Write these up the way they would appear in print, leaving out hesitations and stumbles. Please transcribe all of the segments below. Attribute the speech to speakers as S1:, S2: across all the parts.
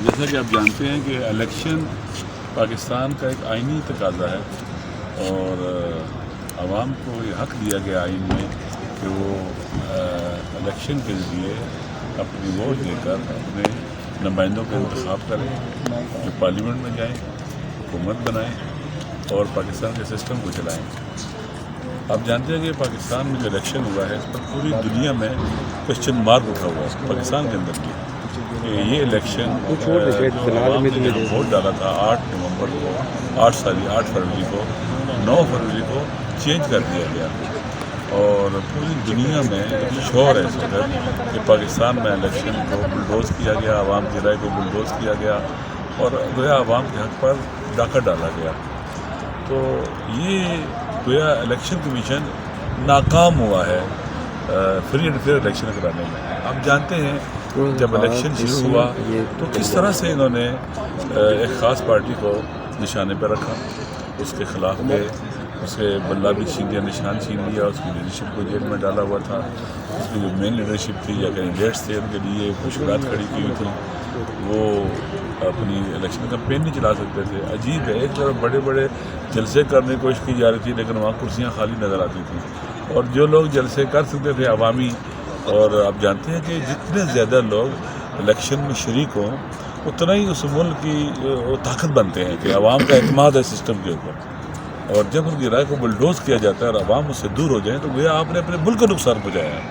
S1: جیسا کہ آپ جانتے ہیں کہ الیکشن پاکستان کا ایک آئینی تقاضا ہے اور عوام کو یہ حق دیا گیا آئین میں کہ وہ الیکشن کے ذریعے اپنی ووٹ دے کر اپنے نمائندوں کا انتخاب کریں جو پارلیمنٹ میں جائیں، حکومت بنائیں اور پاکستان کے سسٹم کو چلائیں۔ آپ جانتے ہیں کہ پاکستان میں جو الیکشن ہوا ہے اس پر پوری دنیا میں کوسچن مارک اٹھا ہوا ہے، پاکستان کے اندر بھی کہ یہ الیکشن عوام نے جہاں ووٹ ڈالا تھا 8 نومبر کو 8 فروری کو 9 فروری کو چینج کر دیا گیا اور پوری دنیا میں شور ہے اس وقت کہ پاکستان میں الیکشن کو بلڈوز کیا گیا، عوام کی رائے کو بلڈوز کیا گیا اور گویا عوام کے حق پر ڈاکہ ڈالا گیا۔ تو یہ گویا الیکشن کمیشن ناکام ہوا ہے فری اینڈ فیئر الیکشن کرانے میں۔ آپ جانتے ہیں جب الیکشن شروع ہوا تو کس طرح سے انہوں نے ایک خاص پارٹی کو نشانے پہ رکھا، اس کے خلاف گئے، اسے بلہ بھی چھین لیا، نشان چھین لیا، اس کی لیڈرشپ کو جیل میں ڈالا ہوا تھا، اس کی جو مین لیڈرشپ تھی یا کینڈیڈیٹس تھے ان کے لیے مشکلات کھڑی کی ہوئی تھیں، وہ اپنی الیکشن کمپین نہیں چلا سکتے تھے۔ عجیب ہے، ایک طرف بڑے بڑے جلسے کرنے کی کوشش کی جا رہی تھی لیکن وہاں کرسیاں خالی نظر آتی تھیں اور جو لوگ جلسے کر سکتے تھے عوامی، اور آپ جانتے ہیں کہ جتنے زیادہ لوگ الیکشن میں شریک ہوں اتنا ہی اس ملک کی طاقت بنتے ہیں کہ عوام کا اعتماد ہے سسٹم کے اوپر، اور جب ان کی رائے کو بلڈوز کیا جاتا ہے اور عوام اس سے دور ہو جائیں تو گویا آپ نے اپنے ملک کو نقصان پہنچایا ہے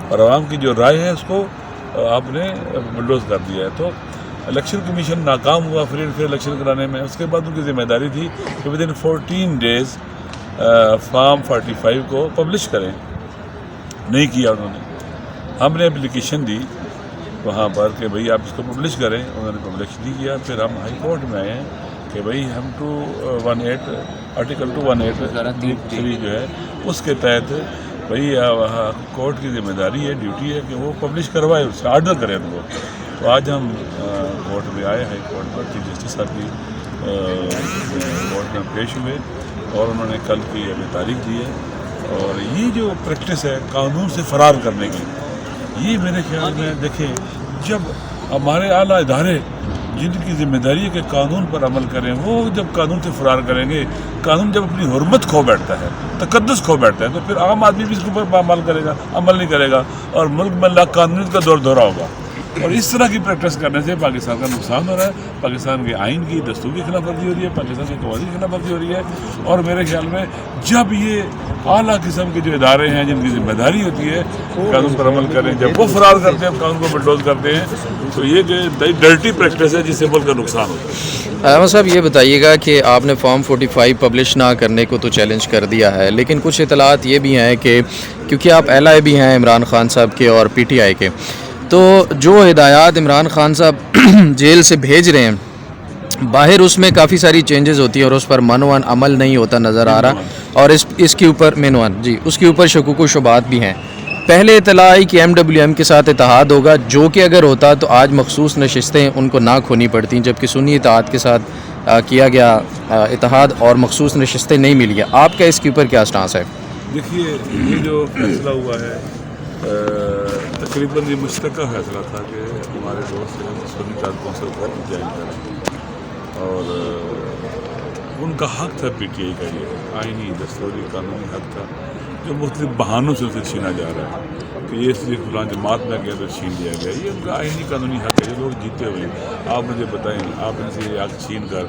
S1: اور عوام کی جو رائے ہے اس کو آپ نے بلڈوز کر دیا ہے۔ تو الیکشن کمیشن ناکام ہوا فری اینڈ فیئر الیکشن کرانے میں۔ اس کے بعد ان کی ذمہ داری تھی کہ ودن 14 ڈیز فارم 45 کو پبلش کریں، نہیں کیا انہوں نے۔ ہم نے اپلیکیشن دی وہاں پر کہ بھئی آپ اس کو پبلش کریں، انہوں نے پبلش نہیں کیا۔ پھر ہم ہائی کورٹ میں آئے ہیں کہ بھئی ہم آرٹیکل 218(3) جو ہے اس کے تحت بھئی کورٹ کی ذمہ داری ہے، ڈیوٹی ہے کہ وہ پبلش کروائے، اس سے آرڈر کریں ان کو۔ تو آج ہم کورٹ میں آئے، ہائی کورٹ پر چیف جسٹس صاحب کی کورٹ میں پیش ہوئے اور انہوں نے کل کی ہمیں تاریخ دی ہے۔ اور یہ جو پریکٹس ہے قانون سے فرار کرنے کی، یہ میرے خیال میں دیکھیں جب ہمارے اعلیٰ ادارے جن کی ذمہ داری ہے کہ قانون پر عمل کریں، وہ جب قانون سے فرار کریں گے، قانون جب اپنی حرمت کھو بیٹھتا ہے، تقدس کھو بیٹھتا ہے، تو پھر عام آدمی بھی اس کے اوپر عمل نہیں کرے گا اور ملک میں لا قانونیت کا دور دورہ ہوگا۔ اور اس طرح کی پریکٹس کرنے سے پاکستان کا نقصان ہو رہا ہے، پاکستان کے آئین کی دستور کی خلاف ورزی ہو رہی ہے، پاکستان کے قوانین کی خلاف ورزی ہو رہی ہے۔ اور میرے خیال میں جب یہ اعلیٰ قسم کے جو ادارے ہیں جن کی ذمہ داری ہوتی ہے قانون پر عمل کریں، جب وہ فرار کرتے ہیں، قانون کو بلڈوز کرتے ہیں، تو یہ جو ڈرٹی پریکٹس ہے جس سے ملک کا نقصان ہوتا ہے۔
S2: احمد صاحب یہ بتائیے گا کہ آپ نے فارم 45 پبلش نہ کرنے کو تو چیلنج کر دیا ہے، لیکن کچھ اطلاعات یہ بھی ہیں کہ کیونکہ آپ ایل آئی بھی ہیں عمران خان صاحب کے اور پی ٹی آئی کے، تو جو ہدایات عمران خان صاحب جیل سے بھیج رہے ہیں باہر، اس میں کافی ساری چینجز ہوتی ہیں اور اس پر منوان عمل نہیں ہوتا نظر آ رہا، اور اس کے اوپر اس کے اوپر شکوک و شبہات بھی ہیں۔ پہلے اطلاع آئی کہ MWM کے ساتھ اتحاد ہوگا، جو کہ اگر ہوتا تو آج مخصوص نشستیں ان کو نہ کھونی پڑتی، جبکہ سنی اتحاد کے ساتھ کیا گیا اتحاد اور مخصوص نشستیں نہیں ملی ہیں۔ آپ کا اس کے اوپر کیا سٹانس ہے؟
S1: دیکھیے یہ جو فیصلہ ہوا ہے تقریباً یہ مشترکہ فیصلہ تھا کہ ہمارے دوست سنی اتحاد کونسل کو جوائن کریں، اور ان کا حق تھا پی ٹی آئی کا، یہ آئینی دستوری قانونی حق تھا جو مختلف بہانوں سے اسے چھینا جا رہا ہے کہ یہ اس لیے فلاں جماعت میں گیا تو چھین لیا گیا۔ یہ ان کا آئینی قانونی حق ہے، یہ لوگ جیتے ہوئے۔ آپ مجھے بتائیں، آپ ان سے یہ حق چھین کر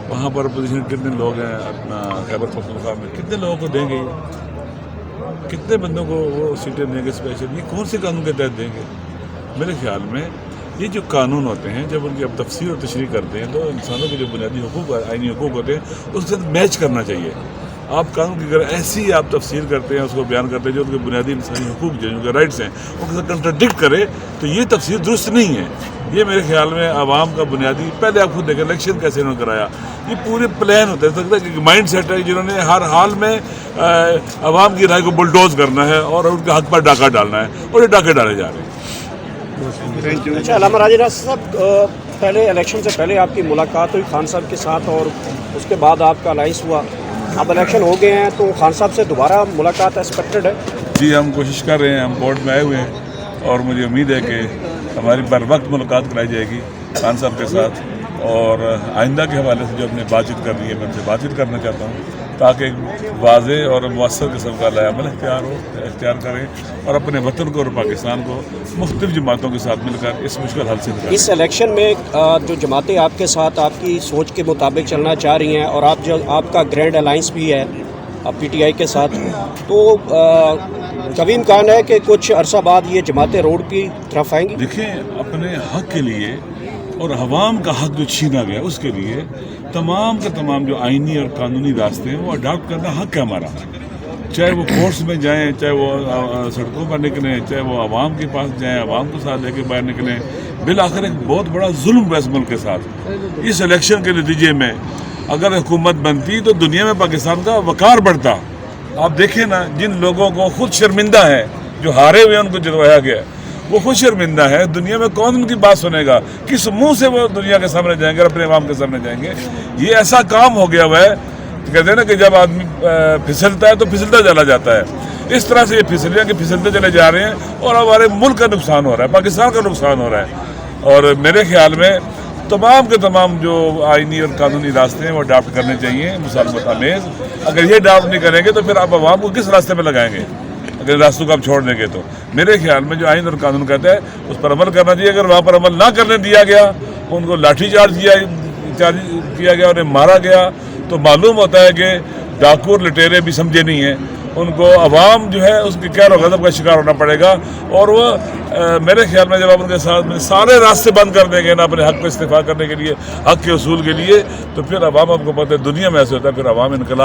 S1: وہاں پر اپوزیشن کتنے لوگ ہیں اپنا خیبر پختونخوا میں، کتنے لوگوں کو دیں گے، کتنے بندوں کو وہ سیٹیں دیں گے اسپیشل؟ یہ کون سے قانون کے تحت دیں گے؟ میرے خیال میں یہ جو قانون ہوتے ہیں جب ان کی اب تفسیر اور تشریح کرتے ہیں تو انسانوں کے جو بنیادی حقوق آئینی حقوق ہوتے ہیں اس کے ساتھ میچ کرنا چاہیے۔ آپ قانون کی اگر ایسی آپ تفسیر کرتے ہیں، اس کو بیان کرتے ہیں جو ان کے بنیادی انسانی حقوق جو ان کے رائٹس ہیں ان کے ساتھ کنٹراڈکٹ کرے تو یہ تفسیر درست نہیں ہے۔ یہ میرے خیال میں عوام کا بنیادی، پہلے آپ خود دیکھیں الیکشن کیسے انہوں نے کرایا، یہ پورے پلان ہوتا ہے، ایک مائنڈ سیٹ ہے جنہوں نے ہر حال میں عوام کی رائے کو بلڈوز کرنا ہے اور ان کے حق پر ڈاکہ ڈالنا ہے، اور یہ ڈاکے ڈالے جا رہے ہیں۔
S3: اچھا، علامہ راجہ راز صاحب، پہلے الیکشن سے پہلے آپ کی ملاقات ہوئی خان صاحب کے ساتھ اور اس کے بعد آپ کا الائنس ہوا، اب الیکشن ہو گئے ہیں تو خان صاحب سے دوبارہ ملاقات ایکسپیکٹڈ ہے؟
S1: جی ہم کوشش کر رہے ہیں، ہم بورڈ میں آئے ہوئے ہیں اور مجھے امید ہے کہ ہماری بر وقت ملاقات کرائی جائے گی خان صاحب کے ساتھ، اور آئندہ کے حوالے سے جو اپنے بات چیت کر رہی ہے میں ان سے بات چیت کرنا چاہتا ہوں تاکہ ایک واضح اور مؤثر قسم کا نیا عمل اختیار کریں اور اپنے وطن کو اور پاکستان کو مختلف جماعتوں کے ساتھ مل کر اس مشکل حل سے نکالیں۔
S3: اس الیکشن میں جو جماعتیں آپ کے ساتھ آپ کی سوچ کے مطابق چلنا چاہ رہی ہیں اور آپ کا گرینڈ الائنس بھی ہے پی ٹی آئی کے ساتھ، تو کبھی امکان ہے کہ کچھ عرصہ بعد یہ جماعتیں روڈ کی طرف آئیں گی؟
S1: دیکھیں، اپنے حق کے لیے اور عوام کا حق جو چھینا گیا اس کے لیے تمام کے تمام جو آئینی اور قانونی راستے ہیں وہ اڈاپٹ کرنا حق ہے ہمارا، چاہے وہ کورٹس میں جائیں، چاہے وہ سڑکوں پر نکلیں، چاہے وہ عوام کے پاس جائیں، عوام کو ساتھ لے کے باہر نکلیں۔ بالآخر ایک بہت بڑا ظلم ہے اس ملک کے ساتھ۔ اس الیکشن کے نتیجے میں اگر حکومت بنتی تو دنیا میں پاکستان کا وقار بڑھتا۔ آپ دیکھیں نا، جن لوگوں کو خود شرمندہ ہے، جو ہارے ہوئے ان کو جتوایا گیا، وہ خود شرمندہ ہے، دنیا میں کون ان کی بات سنے گا؟ کس منہ سے وہ دنیا کے سامنے جائیں گے اور اپنے عوام کے سامنے جائیں گے؟ یہ ایسا کام ہو گیا ہوا ہے، کہتے ہیں نا کہ جب آدمی پھسلتا ہے تو پھسلتا چلا جاتا ہے۔ اس طرح سے یہ پھسلیاں کہ پھسلتے چلے جا رہے ہیں اور ہمارے ملک کا نقصان ہو رہا ہے، پاکستان کا نقصان ہو رہا ہے۔ اور میرے خیال میں تمام کے تمام جو آئینی اور قانونی راستے ہیں وہ اڈاپٹ کرنے چاہیے، مسالمت آمیز۔ اگر یہ اڈاپٹ نہیں کریں گے تو پھر آپ عوام کو کس راستے میں لگائیں گے؟ اگر راستوں کو آپ چھوڑ دیں گے تو میرے خیال میں جو آئین اور قانون کہتا ہے اس پر عمل کرنا چاہیے۔ اگر وہاں پر عمل نہ کرنے دیا گیا، ان کو لاٹھی چارج کیا گیا اور انہیں مارا گیا، تو معلوم ہوتا ہے کہ ڈاکو اور لٹیرے بھی سمجھے نہیں ہیں، ان کو عوام جو ہے اس کے قہر و غضب کا شکار ہونا پڑے گا۔ اور وہ میرے خیال میں جب آپ ان کے ساتھ سارے راستے بند کر دیں گے نا اپنے حق کو استفادہ کرنے کے لیے، حق کے اصول کے لیے، تو پھر عوام آپ کو پتہ ہے دنیا میں ایسے ہوتا ہے، پھر عوام انقلاب